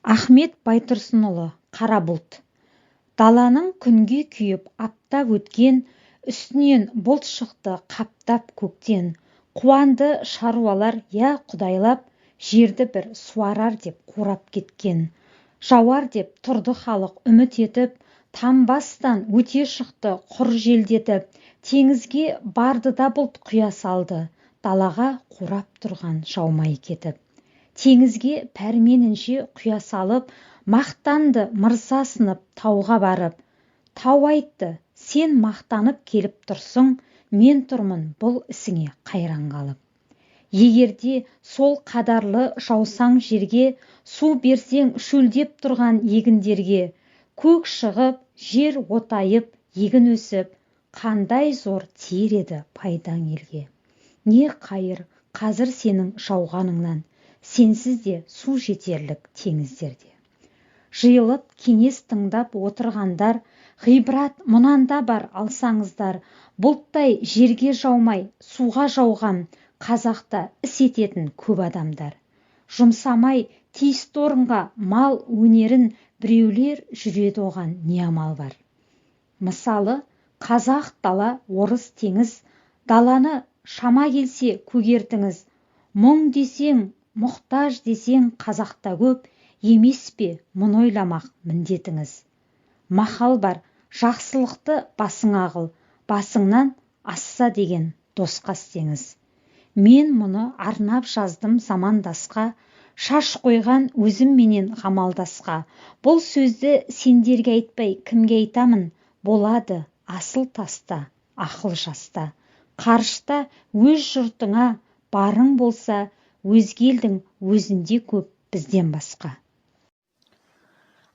Ахмет Байтұрсынұлы «Қара бұлт». Даланың күнге күйіп аптап өткен, үстінен бұлт шықты қаптап көктен. Қуанды шаруалар, я құдайлап, жерді бір суарар деп қурап кеткен. Жауар деп тұрды халық үміт етіп, тамбастан өте шықты құр желдетіп, теңізге барды да бұлт құя салды, далаға қурап тұрған жаумай кетіп. Теңізге пәрменінше құя салып, мақтанды мырзасынып тауға барып. Тау айтты, сен мақтанып келіп тұрсың, мен тұрмын бұл ісіңе қайран қалып. Егерде сол қадарлы жаусаң жерге, су берсең шөлдеп тұрған егіндерге, көк шығып, жер отайып, егін өсіп, қандай зор тиер еді пайдаң елге. Не қайыр қазір сенің жауғаныңнан, сенсіз де су жетерлік теңіздерде. Жиылып кеңес тыңдап отырғандар, ғибрат мұнанда бар алсаңыздар, бұлттай жерге жаумай, суға жауған қазақта іс ететін көп адамдар. Жұмсамай тиісті орынға мал өнерін біреулер жүреді, оған не амал бар. Мысалы, қазақ дала, орыс теңіз, даланы шама келсе көгертіңіз. Мұң десең, мұқтаж десең қазақта көп, емес пе мұны ойламақ міндетіңіз. Мақал бар, жақсылықты басыңа қыл, басыңнан асса деген досқа істеңіз. Мен мұны арнап жаздым замандасқа, шаш қойған өзім менен ғамалдасқа. Бұл сөзді сендерге айтпай кімге айтамын? Болады асыл таста, ақыл жаста. Қарышта өз жұртыңа барың болса, өзге елдің өзінде көп бізден басқа.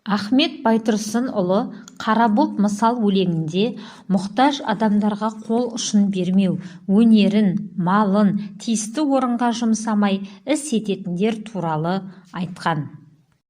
Ахмет Байтұрсынұлы «Қара бұлт» мысал өлеңінде мұқтаж адамдарға қол ұшын бермеу, өнерін, малын тиісті орынға жұмсамай іс ететіндер туралы айтқан.